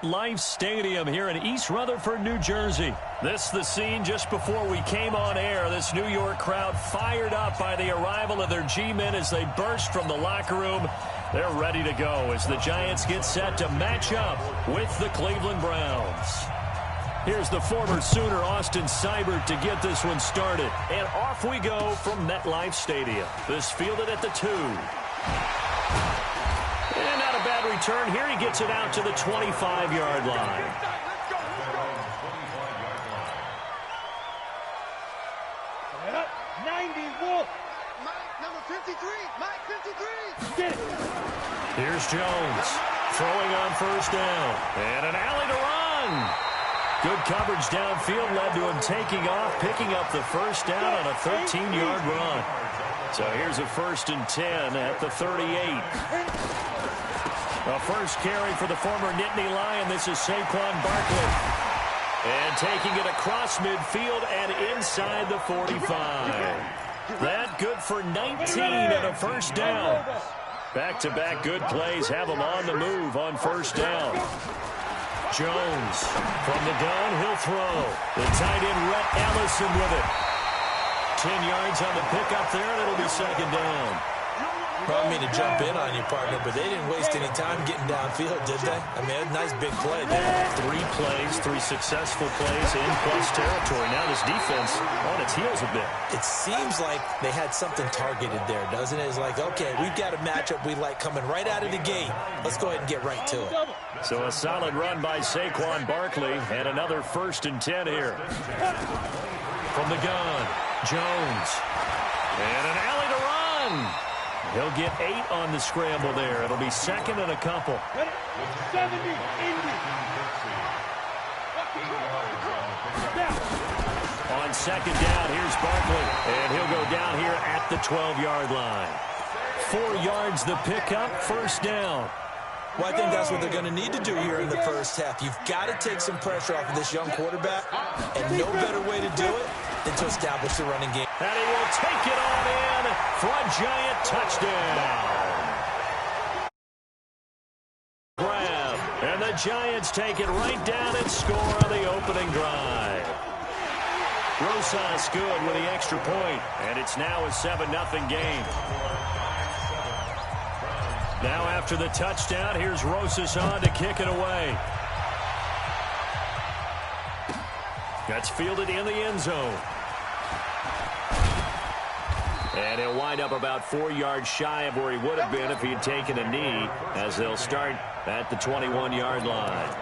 MetLife Stadium here in East Rutherford, New Jersey. This is the scene just before we came on air. This New York crowd fired up by the arrival of their G-men as they burst from the locker room. They're ready to go as the Giants get set to match up with the Cleveland Browns. Here's the former Sooner, Austin Seibert, to get this one started. And off we go from MetLife Stadium. This fielded at the 2. And not a bad return here. He gets it out to the 25-yard line. Yep, 90, Wolf. Mike, number 53. Mike, 53. Get it. Here's Jones throwing on first down. And an alley to run. Good coverage downfield led to him taking off, picking up the first down on a 13-yard run. So here's a 1st and 10 at the 38. A first carry for the former Nittany Lion. This is Saquon Barkley. And taking it across midfield and inside the 45. That good for 19 and a first down. Back-to-back good plays have him on the move on first down. Jones from the gun, he'll throw. The tight end, Rhett Ellison with it. 10 yards on the pickup there, and it'll be second down. Probably mean to jump in on you, partner, but they didn't waste any time getting downfield, did they? I mean, a nice big play there. 3 plays, 3 successful plays in plus territory. Now this defense on its heels a bit. It seems like they had something targeted there, doesn't it? It's like, okay, we've got a matchup we like coming right out of the gate. Let's go ahead and get right to it. So a solid run by Saquon Barkley and another 1st and 10 here. From the gun, Jones. And an alley to run. He'll get 8 on the scramble there. It'll be second and a couple. 70, Indy. On second down, here's Barkley. And he'll go down here at the 12-yard line. 4 yards the pickup, first down. Well, I think that's what they're going to need to do here in the first half. You've got to take some pressure off of this young quarterback, and no better way to do it than to establish the running game. And he will take it on in for a Giant touchdown. Grab, and the Giants take it right down and score on the opening drive. Rosas good with the extra point, and it's now a 7-0 game. Now after the touchdown, here's Rosas on to kick it away. That's fielded in the end zone. And he'll wind up about 4 yards shy of where he would have been if he had taken a knee, as they'll start at the 21-yard line.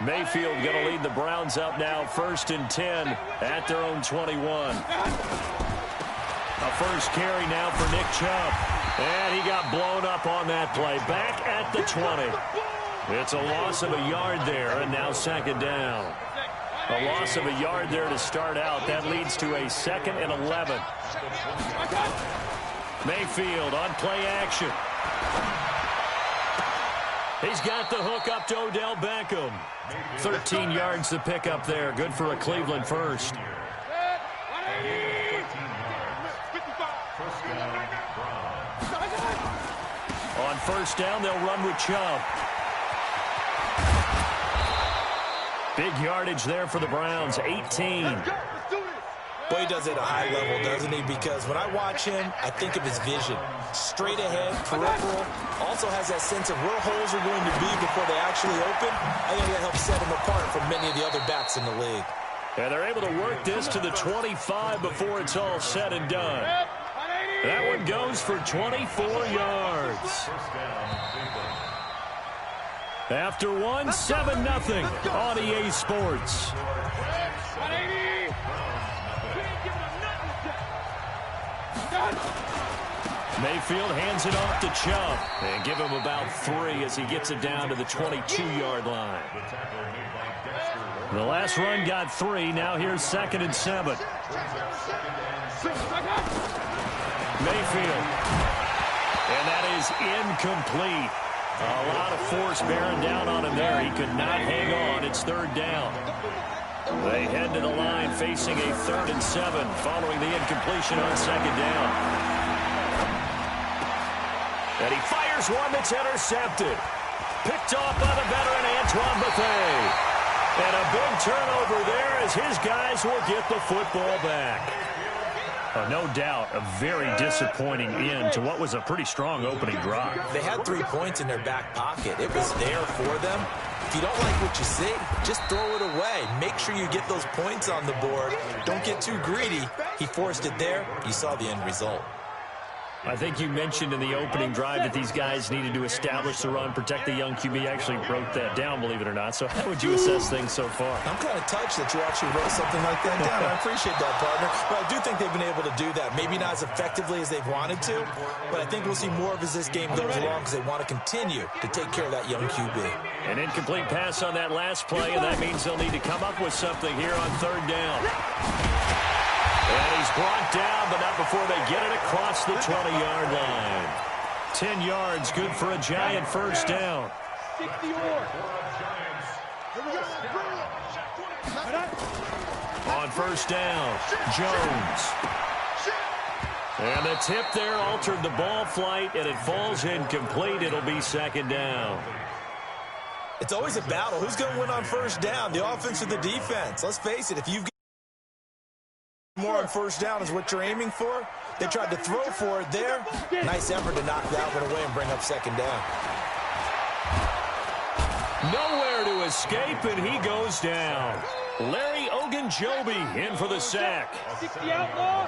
Mayfield going to lead the Browns up now, 1st and 10 at their own 21. A first carry now for Nick Chubb. And he got blown up on that play. Back at the 20. It's a loss of a yard there, and now second down. A loss of a yard there to start out. That leads to a 2nd and 11. Mayfield on play action. He's got the hook up to Odell Beckham. 13 yards to pick up there. Good for a Cleveland first. On first down, they'll run with Chubb. Big yardage there for the Browns, 18. Boy, he does it at a high level, doesn't he? Because when I watch him, I think of his vision. Straight ahead, peripheral. Also has that sense of where holes are going to be before they actually open. I think that helps set him apart from many of the other backs in the league. And they're able to work this to the 25 before it's all said and done. That one goes for 24 yards. After one, 7-0 on EA Sports. Mayfield hands it off to Chubb. And give him about 3 as he gets it down to the 22-yard line. The last run got 3. Now here's 2nd and 7. Mayfield. And that is incomplete. A lot of force bearing down on him there. He could not hang on. It's 3rd down. They head to the line facing a 3rd and 7 following the incompletion on 2nd down. And he fires one that's intercepted. Picked off by the veteran Antoine Bethea. And a big turnover there as his guys will get the football back. No doubt a very disappointing end to what was a pretty strong opening drive. They had 3 points in their back pocket. It was there for them. If you don't like what you see, just throw it away. Make sure you get those points on the board. Don't get too greedy. He forced it there. You saw the end result. I think you mentioned in the opening drive that these guys needed to establish the run, protect the young QB. Actually wrote that down, believe it or not. So how would you assess things so far? I'm kind of touched that you actually wrote something like that down. I appreciate that, partner. But I do think they've been able to do that. Maybe not as effectively as they've wanted to, but I think we'll see more of as this game goes along because they want to continue to take care of that young QB. An incomplete pass on that last play, and that means they'll need to come up with something here on third down. And he's brought down, but not before they get it across the 20-yard line. 10 yards, good for a Giant first down. 60 On first down, Jones. And the tip there altered the ball flight, and it falls incomplete. It'll be second down. It's always a battle. Who's going to win on first down, the offense or the defense? Let's face it, if you've got more on first down is what you're aiming for. They tried to throw for it there. Nice effort to knock that one away and bring up second down. Nowhere to escape, and he goes down. Larry Ogunjobi in for the sack. 60 outlaw.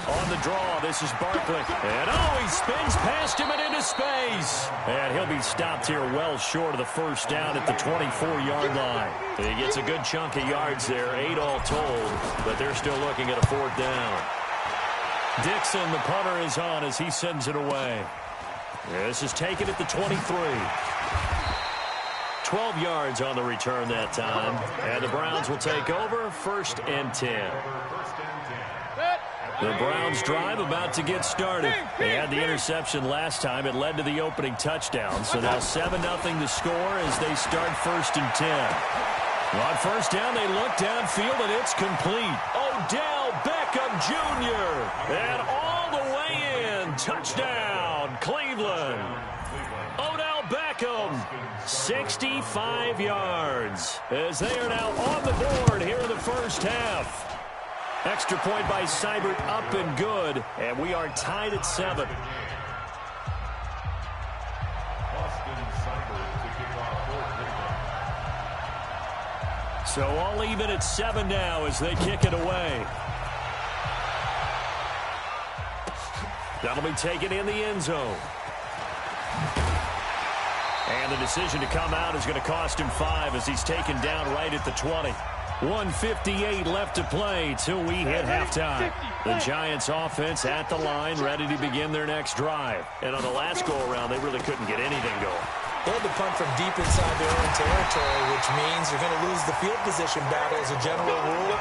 On the draw, this is Barkley. And he spins past him and into space. And he'll be stopped here well short of the first down at the 24-yard line. He gets a good chunk of yards there, 8 all told, but they're still looking at a fourth down. Dixon, the punter, is on as he sends it away. This is taken at the 23. 12 yards on the return that time. And the Browns will take over, 1st and 10. The Browns drive about to get started. They had the interception last time. It led to the opening touchdown. So now 7-0 the score as they start 1st and 10. On first down, they look downfield, and it's complete. Odell Beckham Jr. And all the way in. Touchdown, Cleveland. Odell Beckham, 65 yards. As they are now on the board here in the first half. Extra point by Seibert, up and good, and we are tied at 7. So all even at 7 now as they kick it away. That'll be taken in the end zone. And the decision to come out is going to cost him 5 as he's taken down right at the 20. 1:58 left to play till we hit halftime. The Giants offense at the line, ready to begin their next drive. And on the last go-around, they really couldn't get anything going. They had to punt from deep inside their own territory, which means you're going to lose the field position battle as a general rule.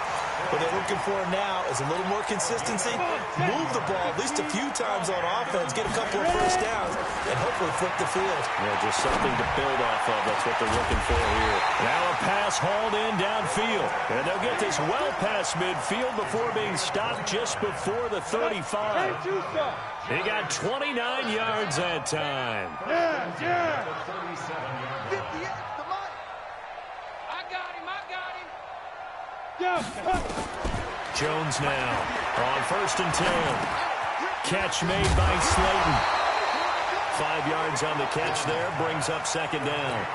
What they're looking for now is a little more consistency, move the ball at least a few times on offense, get a couple of first downs, and hopefully flip the field. Yeah, just something to build off of. That's what they're looking for here. Now a pass hauled in downfield. And they'll get this well past midfield before being stopped just before the 35. He got 29 yards that time. Yeah. 58, come on. I got him. Jones now on 1st and 10. Catch made by Slayton. 5 yards on the catch there, brings up second down.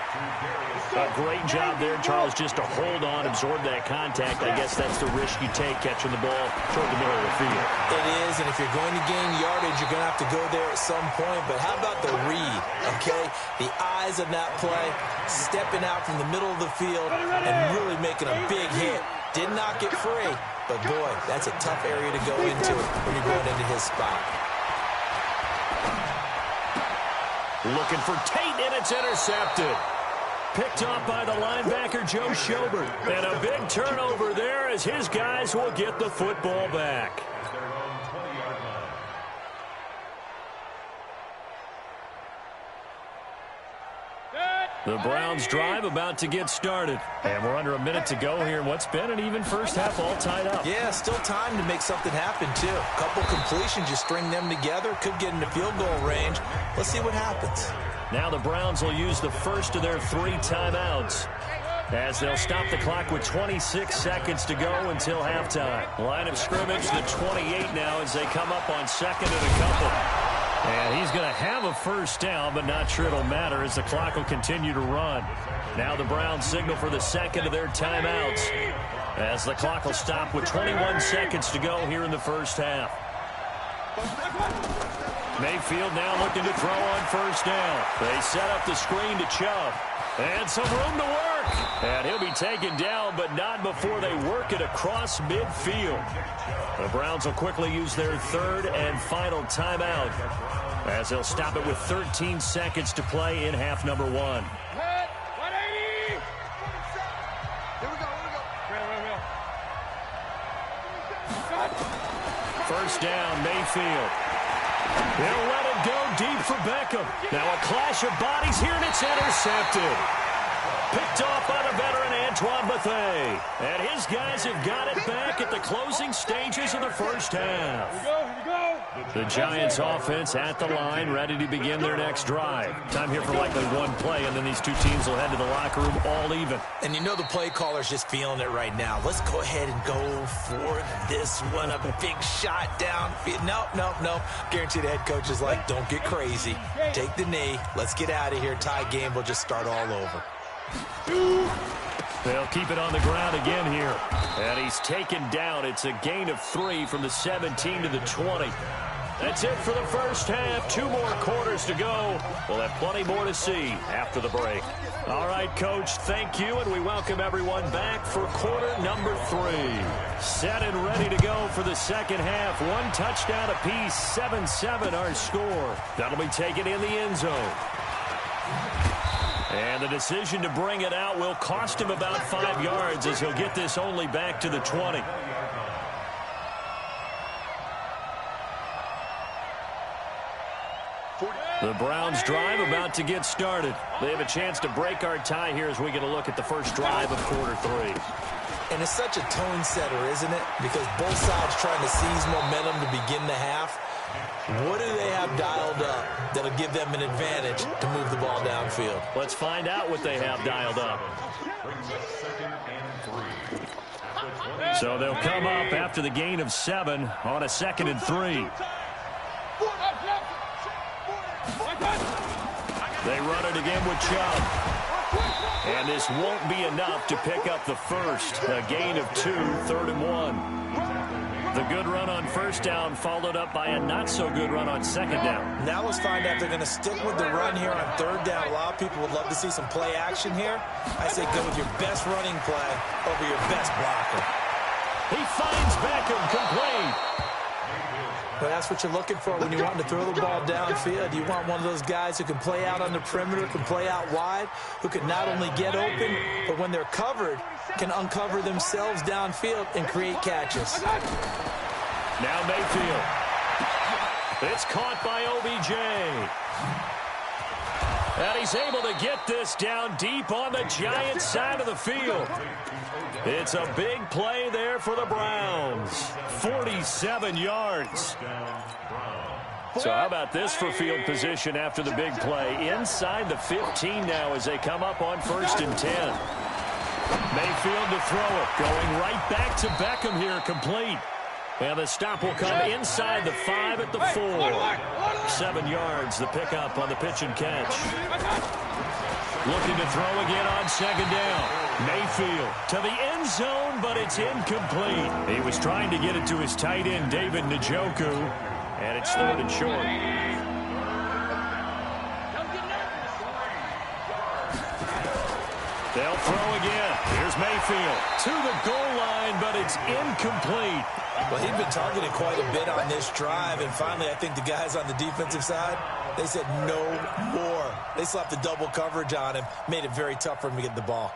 A great job there, Charles, just to hold on, absorb that contact. I guess that's the risk you take catching the ball toward the middle of the field. It is, and if you're going to gain yardage, you're going to have to go there at some point. But how about the read, okay? The eyes of that play, stepping out from the middle of the field and really making a big hit. Did not get free, but boy, that's a tough area to go into when you're going into his spot. Looking for Tate, and it's intercepted. Picked off by the linebacker, Joe Schobert. And a big turnover there as his guys will get the football back. The Browns drive about to get started. And we're under a minute to go here in what's been an even first half, all tied up. Yeah, still time to make something happen, too. A couple completions, you string them together, could get into field goal range. Let's see what happens. Now the Browns will use the first of their 3 timeouts, as they'll stop the clock with 26 seconds to go until halftime. Line of scrimmage, the 28 now as they come up on second and a couple. And he's going to have a first down, but not sure it'll matter as the clock will continue to run. Now the Browns signal for the second of their timeouts, as the clock will stop with 21 seconds to go here in the first half. Mayfield now looking to throw on first down. They set up the screen to Chubb. And some room to work. And he'll be taken down, but not before they work it across midfield. The Browns will quickly use their 3rd and final timeout, as they'll stop it with 13 seconds to play in half number 1. 180. Here we go. First down, Mayfield. They'll let it go deep for Beckham. Now a clash of bodies here, and it's intercepted. Picked off by the veteran Antoine Bethea. And his guys have got it back at the closing stages of the first half. Here we go. The Giants offense at the line, ready to begin their next drive. Time here for likely one play, and then these two teams will head to the locker room all even. And you know the play caller's just feeling it right now. Let's go ahead and go for this one. A big shot down. Nope. Guarantee the head coach is like, don't get crazy. Take the knee. Let's get out of here. Tie game. We'll just start all over. They'll keep it on the ground again here. And he's taken down. It's a gain of 3 from the 17 to the 20. That's it for the first half. 2 more quarters to go. We'll have plenty more to see after the break. All right, Coach, thank you, and we welcome everyone back for quarter number 3. Set and ready to go for the second half. 1 touchdown apiece, 7-7 our score. That'll be taken in the end zone. And the decision to bring it out will cost him about 5 yards, as he'll get this only back to the 20. The Browns drive about to get started. They have a chance to break our tie here as we get a look at the first drive of quarter 3. And it's such a tone setter, isn't it? Because both sides trying to seize momentum to begin the half. What do they have dialed up that'll give them an advantage to move the ball downfield? Let's find out what they have dialed up. So they'll come up after the gain of 7 on a 2nd and 3. They run it again with Chubb. And this won't be enough to pick up the first. A gain of 2, 3rd and 1. The good run on first down followed up by a not-so-good run on second down. Now let's find out if they're going to stick with the run here on 3rd down. A lot of people would love to see some play action here. I say go with your best running play over your best blocker. He finds Beckham complete. But that's what you're looking for when you want to throw the ball downfield. You want one of those guys who can play out on the perimeter, can play out wide, who can not only get open, but when they're covered, can uncover themselves downfield and create catches. Now Mayfield. It's caught by OBJ. And he's able to get this down deep on the Giants' side of the field. It's a big play there for the Browns. 47 yards. So how about this for field position after the big play? Inside the 15 now as they come up on 1st and 10. Mayfield to throw it. Going right back to Beckham here, complete. And the stop will come inside the 5 at the 4. 7 yards, the pickup on the pitch and catch. Looking to throw again on 2nd down. Mayfield to the end zone, but it's incomplete. He was trying to get it to his tight end, David Njoku, and it's 3rd and short. They'll throw again. Here's Mayfield to the goal line, but it's incomplete. Well, he'd been targeted quite a bit on this drive, and finally I think the guys on the defensive side, they said no more. They slapped the double coverage on him, made it very tough for him to get the ball.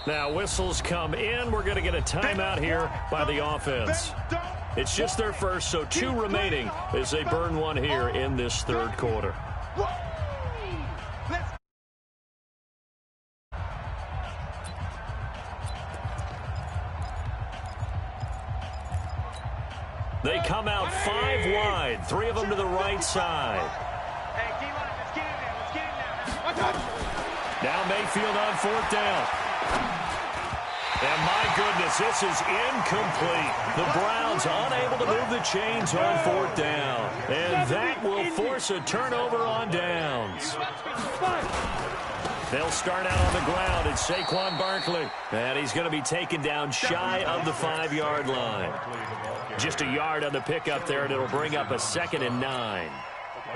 Now whistles come in. We're going to get a timeout here by the offense. It's just their first, so 2 remaining as they burn one here in this third quarter. They come out 5 wide, 3 of them to the right side. Now Mayfield on 4th down. And my goodness, this is incomplete. The Browns unable to move the chains on 4th down. And that will force a turnover on downs. They'll start out on the ground. It's Saquon Barkley. And he's going to be taken down shy of the 5-yard line. Just a yard on the pickup there, and it'll bring up a 2nd and 9.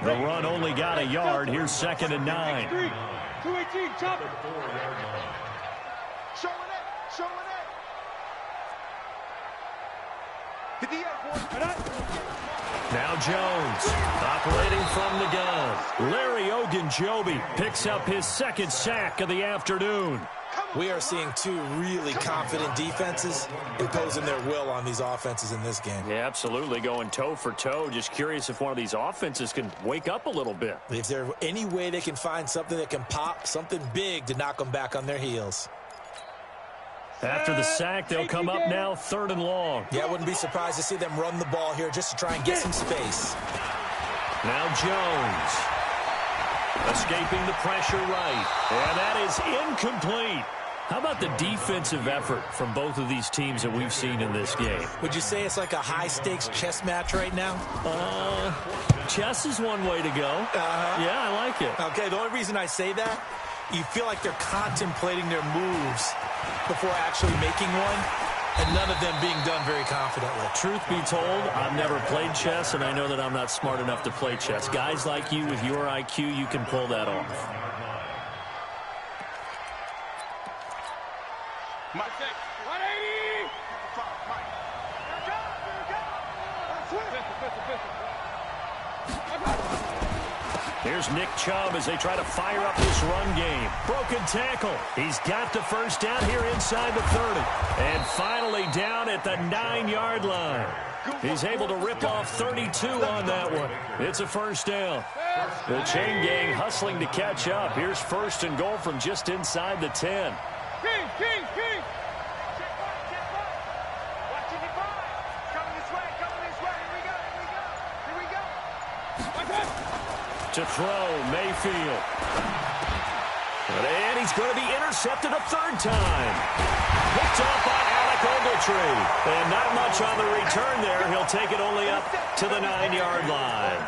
The run only got a yard. Here's 2nd and 9. 218, chop it. Showing it. Now Jones, operating from the gun. Larry Ogunjobi picks up his 2nd sack of the afternoon. We are seeing 2 really confident defenses imposing their will on these offenses in this game. Yeah, absolutely, going toe for toe. Just curious if one of these offenses can wake up a little bit. If there's any way they can find something that can pop, something big to knock them back on their heels. After the sack, they'll come up now 3rd and long. Yeah, I wouldn't be surprised to see them run the ball here just to try and get some space. Now Jones. Escaping the pressure right. And that is incomplete. How about the defensive effort from both of these teams that we've seen in this game? Would you say it's like a high-stakes chess match right now? Chess is one way to go. Yeah, I like it. Okay, the only reason I say that, you feel like they're contemplating their moves before actually making one, and none of them being done very confidently. Truth be told, I've never played chess, and I know that I'm not smart enough to play chess. Guys like you with your IQ, you can pull that off. Mike, 180! Here's Nick Chubb as they try to fire up this run game. Broken tackle. He's got the 1st down here inside the 30. And finally down at the 9-yard line. He's able to rip off 32 on that one. It's a 1st down. The chain gang hustling to catch up. Here's 1st and goal from just inside the 10. King. To throw, Mayfield. And he's going to be intercepted a 3rd time. Picked off by Alec Ogletree. And not much on the return there. He'll take it only up to the 9-yard line.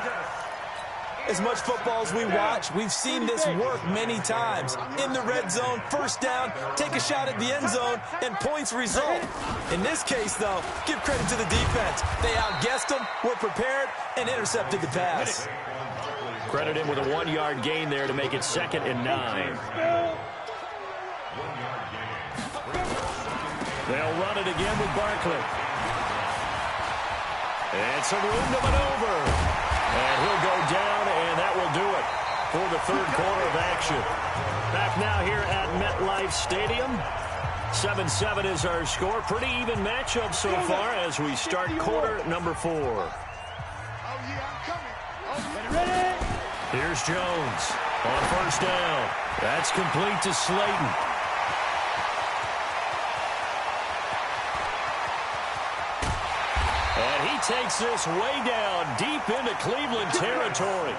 As much football as we watch, we've seen this work many times. In the red zone, 1st down, take a shot at the end zone, and points result. In this case, though, give credit to the defense. They outguessed them, were prepared, and intercepted the pass. Credit him with a 1-yard gain there to make it 2nd and 9. They'll run it again with Barkley. And some room to maneuver. And he'll go down, and that will do it for the 3rd quarter of action. Back now here at MetLife Stadium. 7-7 is our score. Pretty even matchup so far as we start quarter number 4. Here's Jones on 1st down. That's complete to Slayton. And he takes this way down deep into Cleveland territory.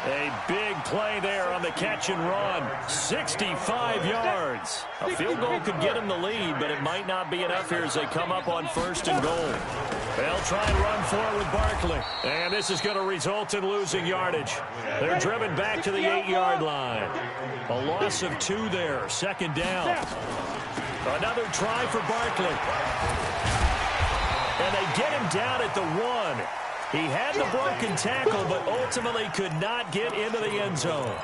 A big play there on the catch and run. 65 yards. A field goal could get him the lead, but it might not be enough here as they come up on 1st and goal. They'll try and run for it with Barkley. And this is going to result in losing yardage. They're driven back to the 8-yard line. A loss of 2 there. 2nd down. Another try for Barkley. And they get him down at the 1. He had the broken tackle, but ultimately could not get into the end zone.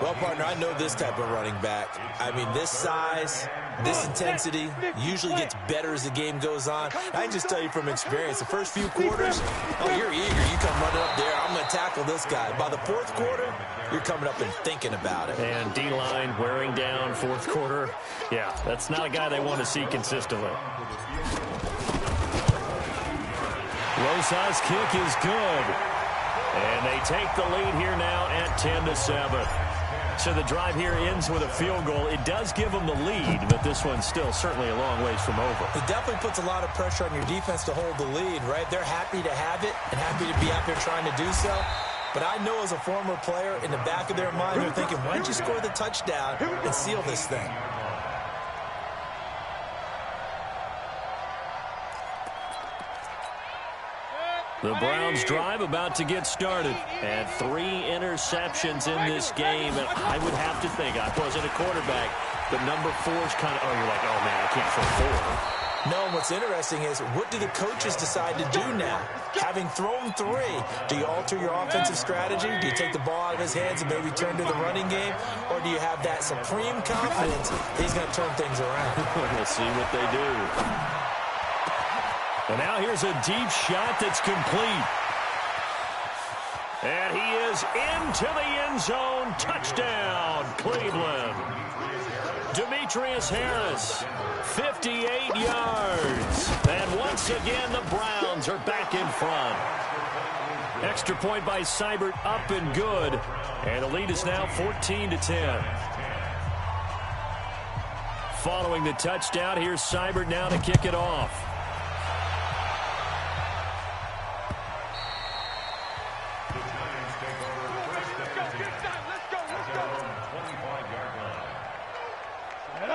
Well, partner, I know this type of running back. I mean, this size, this intensity usually gets better as the game goes on. I can just tell you from experience, the first few quarters, oh, you're eager. You come running up there. I'm going to tackle this guy. By the fourth quarter, you're coming up and thinking about it. And D-line wearing down fourth quarter. Yeah, that's not a guy they want to see consistently. Rosa's kick is good. And they take the lead here now at 10-7. So the drive here ends with a field goal. It does give them the lead, but this one's still certainly a long ways from over. It definitely puts a lot of pressure on your defense to hold the lead, right? They're happy to have it and happy to be out there trying to do so. But I know as a former player, in the back of their mind, they're thinking, why don't you score the touchdown and seal this thing? The Browns drive about to get started. And 3 interceptions in this game. And I would have to think, I wasn't a quarterback, but number 4 is kind of, you're like, oh, man, I can't throw 4. No, and what's interesting is, what do the coaches decide to do now? Having thrown 3, do you alter your offensive strategy? Do you take the ball out of his hands and maybe turn to the running game? Or do you have that supreme confidence that he's going to turn things around? We'll see what they do. And now here's a deep shot that's complete. And he is into the end zone. Touchdown, Cleveland. Demetrius Harris, 58 yards. And once again, the Browns are back in front. Extra point by Seibert, up and good. And the lead is now 14-10. Following the touchdown, here's Seibert now to kick it off.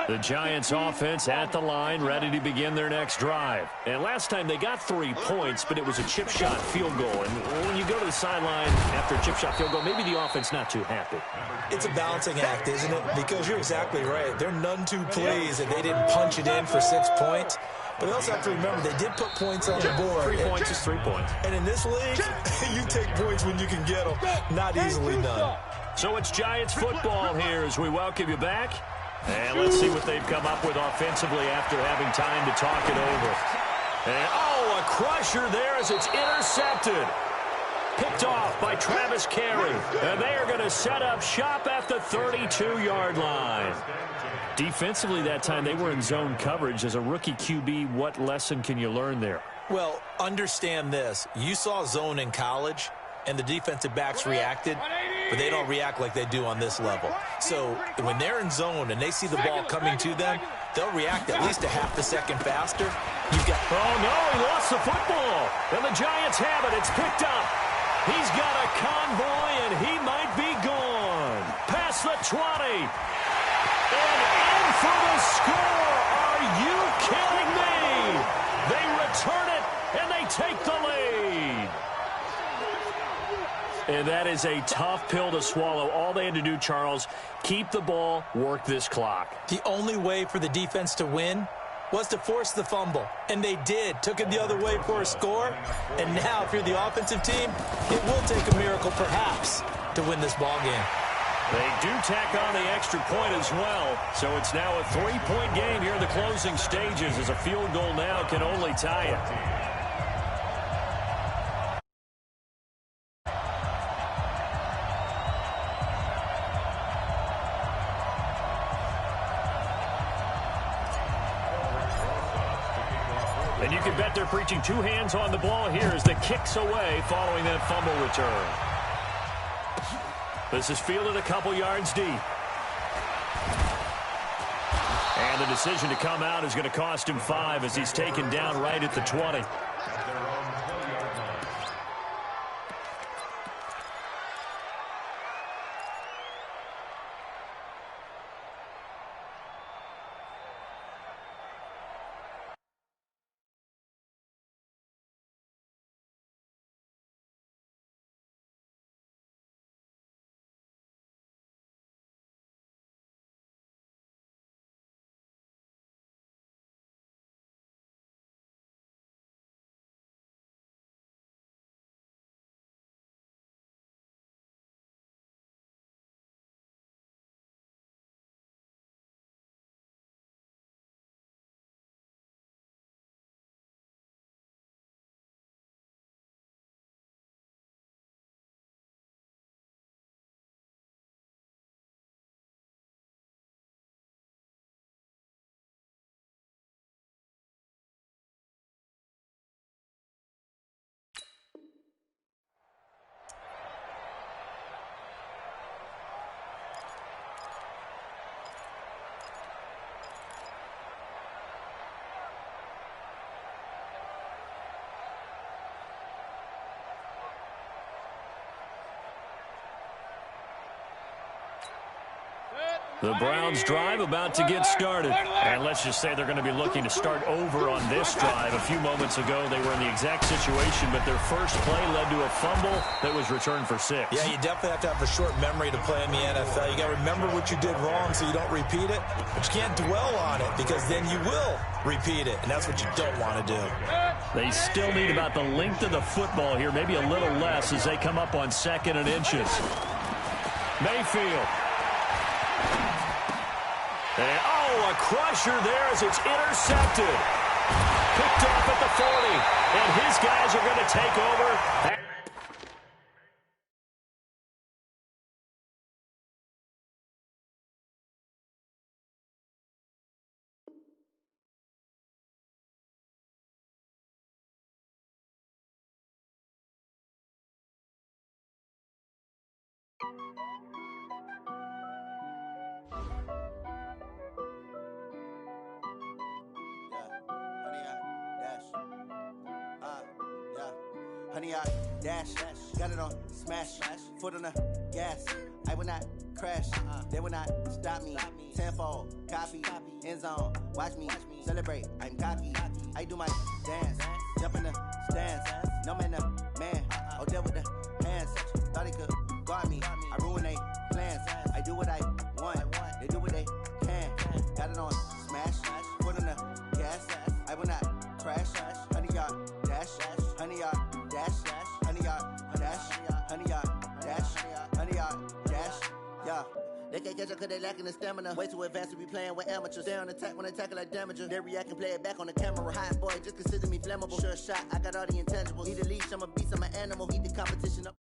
The Giants offense at the line, ready to begin their next drive. And last time they got 3 points, but it was a chip shot field goal. And when you go to the sideline after a chip shot field goal, maybe the offense not too happy. It's a balancing act, isn't it? Because you're exactly right. They're none too pleased that they didn't punch it in for 6 points. But they also have to remember they did put points on the board. 3 points is 3 points. And in this league, you take points when you can get them. Not easily done. So it's Giants football here as we welcome you back. And let's see what they've come up with offensively after having time to talk it over. And, a crusher there as it's intercepted. Picked off by Travis Carey. And they are going to set up shop at the 32-yard line. Defensively that time, they were in zone coverage. As a rookie QB, what lesson can you learn there? Well, understand this. You saw zone in college, and the defensive backs reacted, but they don't react like they do on this level. So when they're in zone and they see the ball coming to them, they'll react at least a half a second faster. You've got... Oh, no, he lost the football. And the Giants have it. It's picked up. He's got a convoy, and he might be gone. Past the 20. And in for the score. Are you kidding me? They return it, and they take the lead. And that is a tough pill to swallow. All they had to do, Charles, keep the ball, work this clock. The only way for the defense to win was to force the fumble. And they did. Took it the other way for a score. And now, if you're the offensive team, it will take a miracle, perhaps, to win this ball game. They do tack on the extra point as well. So it's now a 3-point game here in the closing stages, as a field goal now can only tie it. And you can bet they're preaching 2 hands on the ball here as the kick's away following that fumble return. This is fielded a couple yards deep. And the decision to come out is going to cost him 5 as he's taken down right at the 20. The Browns drive about to get started. And let's just say they're going to be looking to start over on this drive. A few moments ago, they were in the exact situation, but their first play led to a fumble that was returned for 6. Yeah, you definitely have to have a short memory to play in the NFL. You got to remember what you did wrong so you don't repeat it, but you can't dwell on it because then you will repeat it, and that's what you don't want to do. They still need about the length of the football here, maybe a little less as they come up on 2nd and inches. Mayfield. And, a crusher there as it's intercepted. Picked off at the 40. And his guys are going to take over. Honey, I dash, got it on smash, foot on the gas. I will not crash, they will not stop me. Tenfold, copy, end zone, watch me celebrate. I'm cocky, I do my dance, jump in the stands. No man, man, deal with the hands. Thought he could guard me, I ruin they plans. I do what I want, they do what they can. Got it on smash, foot on the gas. I will not crash, honey, y'all dash, honey, y'all. Dash, honey, yard, dash, honey, yard, dash, honey, yard, dash, yeah. They can't catch up cause they lacking the stamina. Way too advanced to be playing with amateurs. Stay on attack when they tackle like damager. They react and play it back on the camera. Hot boy, just consider me flammable. Sure shot, I got all the intangibles. Need a leash, I'm a beast, I'm an animal. Heat the competition up.